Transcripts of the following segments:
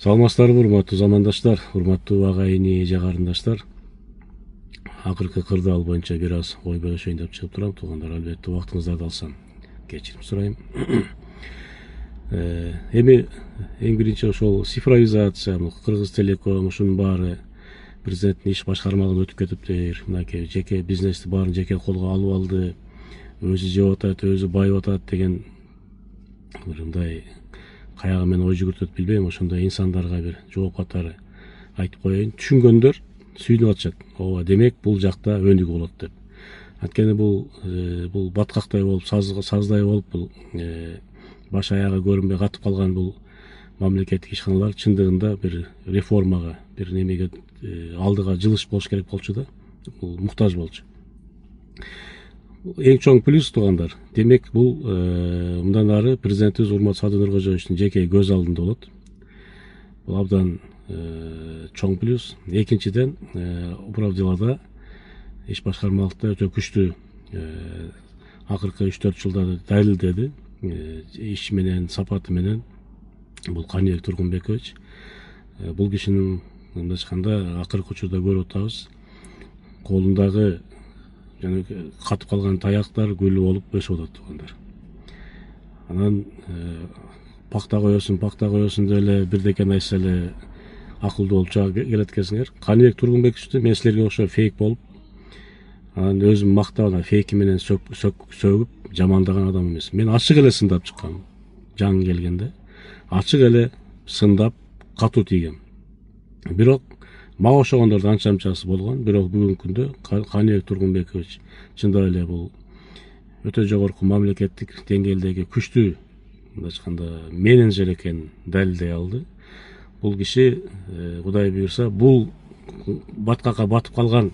Саламатсыздарбы, урматтуу замандаштар, урматтуу агайыни эже карындаштар. Акыркы кырдаал боюнча бир аз ой бөлүшөйүн деп чыгып турам. Туугандар, албетте убактыңыздарды алсам кечирим сурайм. Эми эң биринчи ошол цифровизация, Кыргыз Телеком, ушунун баары президенттин иш башкармалыгына өтүп кетиптир. Мынакей жеке бизнести баарын жеке колго алып алды. Өзү жеп атат, өзү байып атат деген мындай каягы менен ой жүгүртөт билбейм. Ошондой инсандарга бир жооп катары айтып коеюн. Түшүнгөндөр сүйүнүп атышат. Ооба, демек бул жакта өнүгүү болот деп. Анткени бул баткактай болуп, саздай болуп, бул баш аягы көрүнбөй катып калган бул мамлекеттик ишканалар чындыгында бир реформага, бир немеге алдыга жылыш болуш керек болчу да. Бул муктаж болчу. Эң чоң плюс, туугандар, демек бул мындан ары президентибиз урматтуу Садыр Нуркожоевичтин жеке көз алдында болот. Бул абдан чоң плюс. Экинчиден, управдыларда иш башкармалыкта өтө күчтүү акыркы 3-4 жылда далилдеди. Иши менен, сапаты менен бул Каныбек Тургунбекович. Бул кишинин мындай айтканда акыркы учурда көрүп атабыз. Колундагы жана катып калган таяктар гүлү болуп өсүп атат, туугандар. Анан пакта коесуң деп эле бирдекен айтса эле акылдуу болуп чыга келет экенсиңер. Каныбек Тургунбековичти мен силерге окшоп фейк болуп, анан өзүм мактап, фейки менен сөгүп жамандаган адам эмес. Мен ачык эле сындап чыккам. Жаңы келгенде ачык эле сындап катуу тийгем. Бирок мага окшогондордун анча мынчасы болгон. Бирок бүгүнкү күндө Каныбек Тургунбекович чындап эле бул өтө жогорку мамлекеттик деңгээлдеги күчтүү, мындай айтканда, менеджер экенин далилдей алды. Бул киши, Кудай буйрса, бул баткакка батып калган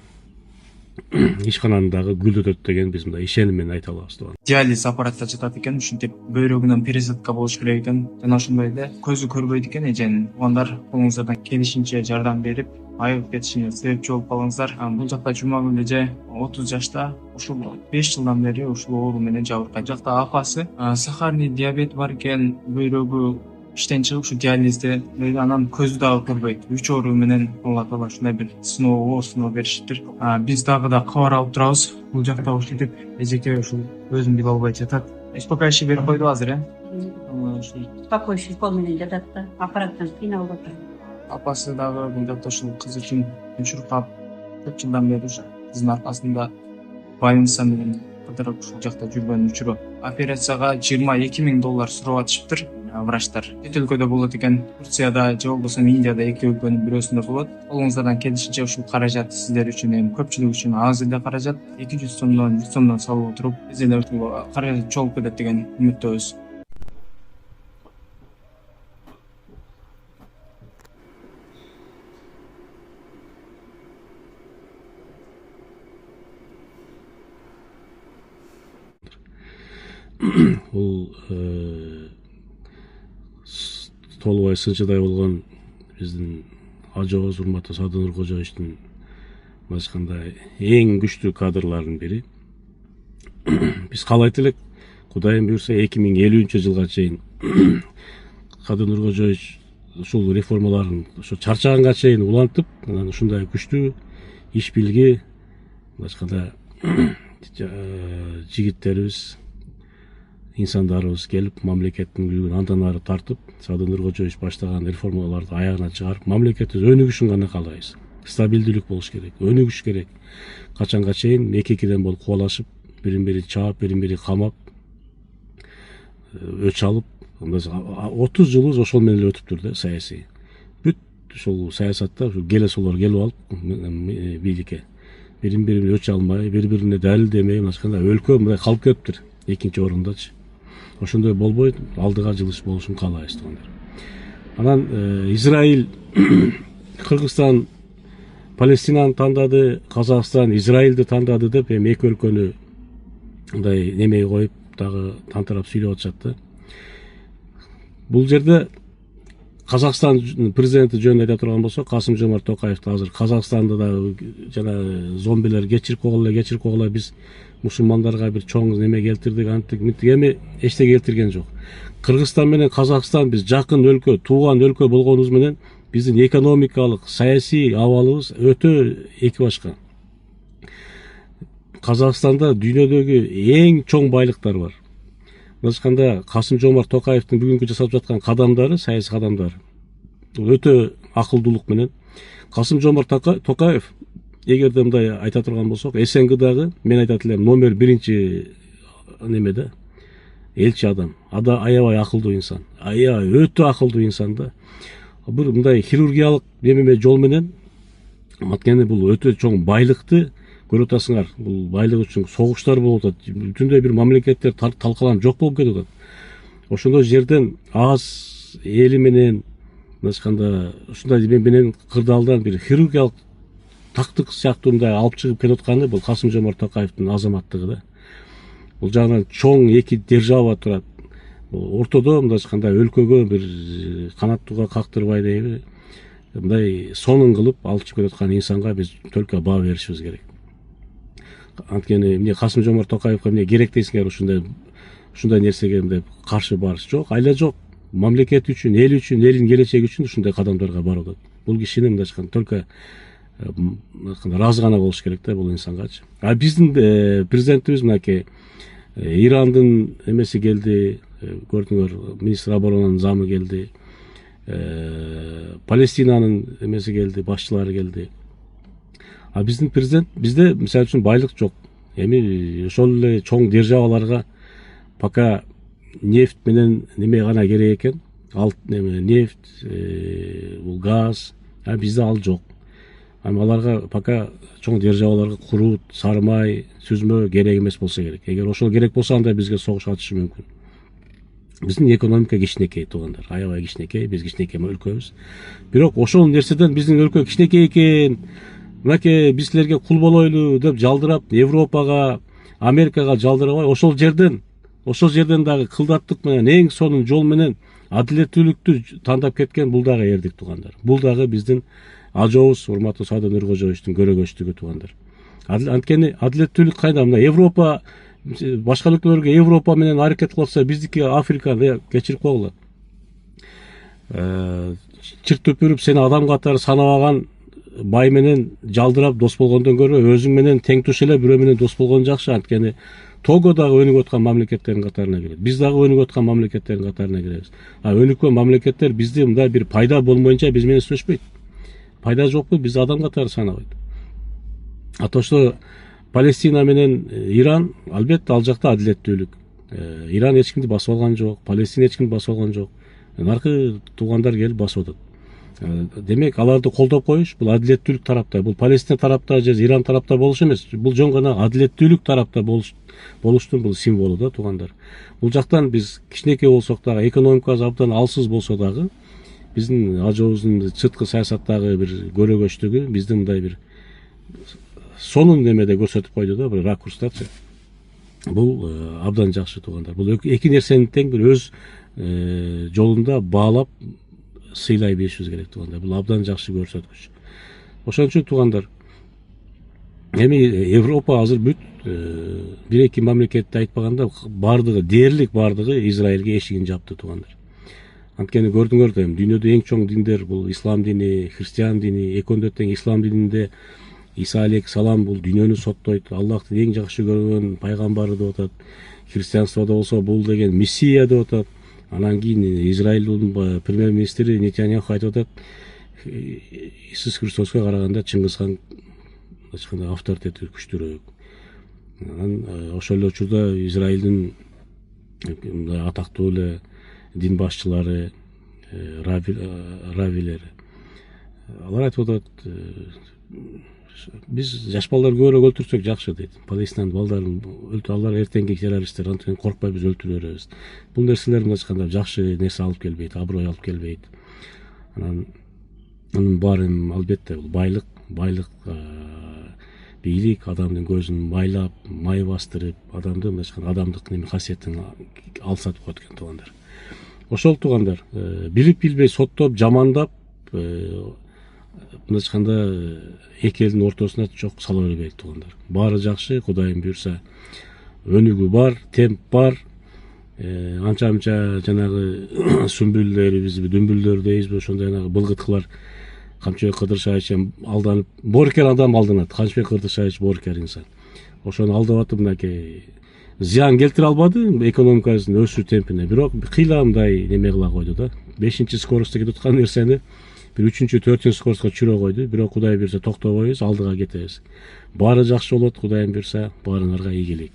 ишкананы дагы гүлдөтөт деген биз мындай ишеним менен айта алабыз. Диализ аппаратта жатат экен, ушинтип бөйрөгүнөн пересадка болуш керек экен. Жана ошондой эле көзү көрбөйт экен эженин. Туугандар, колуңуздардан келишинче жардам берип, айыгып кетишине себепчи болуп калыңыздар. Бул жакта Жумагүл эже 30 жашта, ушул 5 жылдан бери ушул оору менен жабыркайт. Жакта апасы сахарный диабет бар экен, бөйрөгү иштен чыгып ушу диализде, анан көзү дагы көрбөйт. 3 оору менен Алла таала ушундай бир сыноо беришиптир. Биз дагы да кабар алып турабыз. Бул жакта ушинтип эжеке ушул өзүн биле албай жатат. Пока берип койду азыр, Спокойствие менен жатат да, аппараттан кыйналып атат. Апасы дагы бул жакта ушул кыз үчүн чуркап, көп жылдан бери ушу кыздын аркасында больница менен кыдырып ушул жакта жүргөн учуру. Операцияга $22,000 сурап атышыптыр врачтар. Чет өлкөдө болот экен, Турцияда же болбосо Индияда, эки өлкөнүн бирөөсүндө болот. Колуңуздардан келишинче ушул каражат сиздер үчүн, эми көпчүлүк үчүн аз эле каражат, 200 сомдон 100 сомдон салып отуруп, биз эле ушул каражат чогулуп кетет деген үмүттөбүз. Бул толубай сынчыдай болгон биздин ажообуз урматтуу Садыр Нуркожоевичтин айткандай эң күчтүү кадрларынын бири. Биз каалайт элек, Кудайым буйрса 2050-жылга чейин Садыр Нуркожоевич ушул реформаларын ошо чарчаганга чейин улантып, анан ушундай күчтүү иш билги айтканда жигиттерибиз, инсандарыбыз келип, мамлекеттин күлүгүн андан ары тартып, Садыр Нуркожоевич баштаган реформаларды аягына чыгарып, мамлекетибиз өнүгүшүн гана каалайбыз. Стабилдүүлүк болуш керек, өнүгүш керек. Качанга чейин эки-экиден болуп кубалашып, бирин-бири чаап, бирин-бири камап, өч алып, 30 жылыбыз ошол менен эле өтүптүр да, саясий. Бүт ушул саясатта келесолор келип алып, бийликке бирин-бири өч алмай, бири-бирине далилдемей, өлкө мындай калып кетиптир, экинчи орундачы. Ошондой болбой, алдыга жылыш болушун каалайбыз, туугандар. Анан Израиль, Кыргызстан Палестинаны тандады, Казакстан Израилди тандады деп, эми эки өлкөнү мындай немеге коюп, дагы тантырап сүйлөп атышат да. Бул жерде Казакстан президенти жөнүндө айта турган болсок, Касым-Жомарт Токаевди азыр Казакстанды да жана зомбилер кечирип койгула, биз мусулмандарга бир чоң неме келтирдик, анттик мынтик, эми эчте келтирген жок. Кыргызстан менен Казакстан биз жакын өлкө, тууган өлкө болгонубуз менен биздин экономикалык, саясий абалыбыз өтө эки башка. Казакстанда дүйнөдөгү эң чоң байлыктар бар. Мындайча айтканда, Касым-Жомарт Токаевдин бүгүнкү жасап жаткан кадамдары, саясий кадамдары өтө акылдуулук менен. Касым-Жомарт Токаев, эгерде мындай айта турган болсок, СНГдагы мен айтат элем номер 1 немеде элчи адам. Аябай акылдуу инсан. Өтө акылдуу инсан да. Бир мындай хирургиялык жол менен анткени бул өтө чоң байлыкты көрүп атасыңар. Бул байлык үчүн согуштар болуп атат. Бүтүндөй бир мамлекеттер талкаланып жок болуп кетип атат. Ошондой жерден аз эли менен, мындайча айтканда, ушундай менен кырдаалдан бир хирургиялык тактык сыяктуу мындай алып чыгып келатканы бул Касым-Жомарт Токаевдин азаматтыгы да. Бул жагынан чоң эки держава турат. Ортодо мындайча айтканда өлкөгө бир канаттууга кактырбай дейби, мындай сонун кылып алып чыгып келаткан инсанга биз только баа беришибиз керек. Анткени эмне Касым-Жомарт Токаевга эмне керек дейсиңер, ушундай нерсеге мындай каршы барыш жок, айла жок. Мамлекет үчүн, элдин келечеги үчүн ушундай кадамдарга барып атат. Бул кишини мындайча айтканда только ыраазы гана болуш керек да бул инсангачы. А биздин президентибиз мынакей Ирандын эмеси келди, көрдүңөр, министр оборонанын замы келди, Палестинанын эмеси келди, башчылары келди. А биздин президент, бизде мисалы үчүн байлык жок. Эми ошол эле чоң державаларга пока нефть менен неме гана керек экен. Нефть, бул газ, а бизде ал жок. Аларга пока чоң державаларга курут, сары май, сүзмө керек эмес болсо керек. Эгер ошол керек болсо анда бизге согуш ачышы мүмкүн. Биздин экономика кичинекей туугандар, аябай кичинекей, биз кичинекей өлкөбүз. Бирок ошол нерседен биздин өлкө кичинекей экен, мынакей биз силерге кул болойлу деп жалдырап, Европага, Америкага жалдырабай, ошол жерден дагы кылдаттык менен, эң сонун жол менен адилеттүүлүктү тандап кеткен бул дагы эрдик туугандар. Бул дагы биздин ажообуз, урматтуу Садыр Нуркожоевичтин көрөгөчтүгү туугандар. Анткени адилеттүүлүк кайда? Мына Европа, башка өлкөлөргө Европа менен аракет кылса, биздики Африканы кечирип койгула. Чыртып үрүп сени адам катары санабаган бай менен жалдырап дос болгондон көрө өзүң менен тең туш эле бирөө менен дос болгон жакшы. Анткени Того дагы өнүгүп аткан мамлекеттердин катарына кирет. Биз дагы өнүгүп аткан мамлекеттердин катарына киребиз. А өнүккөн мамлекеттер бизди мындай бир пайда болмоюнча биз менен сүйлөшпөйт. Пайда жокпу, биз адам катары санабайт. То что Палестина менен Иран, албетте ал жакта адилеттүүлүк. Иран эч кимди басып алган жок, Палестина эч кимди басып алган жок. Наркы туугандар келип басып атат. Демек, аларды колдоп коюш бул адилеттүүлүк тарапта. Бул Палестина тарапта же Иран тарапта болуш эмес. Бул жөн гана адилеттүүлүк тарапта болуштун бул символу да туугандар. Бул жактан биз кичинекей болсок дагы, экономикабыз абдан алсыз болсо дагы, биздин ажообуздун сырткы саясаттагы бир көрөгөчтүгү биздин мындай бир сонун немеде көрсөтүп койду да, бир ракурстачы. Бул абдан жакшы туугандар. Бул эки нерсени тең бир өз жолунда баалап сыйлай беришибиз керек туугандар. Бул абдан жакшы көрсөткүч. Ошон үчүн туугандар, эми Европа азыр бүт бир-эки мамлекетти айтпаганда бардыгы, дээрлик бардыгы Израилге эшигин жапты туугандар. Анткени көрдүңөр да, дүйнөдө эң чоң диндер бул ислам дини, христиан дини, экөөндө тең ислам дининде Иса алейхиссалам бул дүйнөнү соттойт, Аллахтын эң жакшы көргөн пайгамбары деп атат. Христианстводо болсо бул деген мессия деп атат. Анан кийин Израилдин премьер-министри Нетаньяху айтып атат, Иисус Христоска караганда Чыңгызхан авторитети күчтүүрөөк. Анан ошол эле учурда Израилдин атактуу эле дин башчылары, раввилери, алар айтып атат, биз жаш балдар көбүрөөк өлтүрсөк жакшы дейт. Палестинанын балдарын алар эртеңки террористтер, антен коркпай биз өлтүрө беребиз. Бул нерселер мындайча айтканда жакшы нерсе алып келбейт, аброй алып келбейт. Анан анын баары албетте бул байлык, бийлик адамдын көзүн майлап, май бастырып, адамды мындайча айтканда адамдык неме касиетин алсатып коет экен туугандар. Ошол туугандар билип билбей соттоп жамандап мындайча айтканда эки элдин ортосуна чок сала бербейик туугандар. Баары жакшы, Кудайым буйрса. Өнүгүү бар, темп бар. Анча мынча жанагы сүмбүлдөрүбүз, дүмбүлдөр дейбизби, ошондой жанагы былгыткылар Камчыбек Кыдыршаевич алданып, боорукер адам алданат. Камчыбек Кыдыршаевич боорукер инсан. Ошону алдап атып мынакей зыян келтире албады экономикасынын өсүү темпине, бирок кыйла мындай неме кыла койду да. 5-скоростто кетип аткан нерсени бир 3-4 скоростко түшүрө койду. Бирок Кудай буйрса токтобойбуз, алдыга кетебиз. Баары жакшы болот, Кудайым буйрса, баарыңарга ийгилик.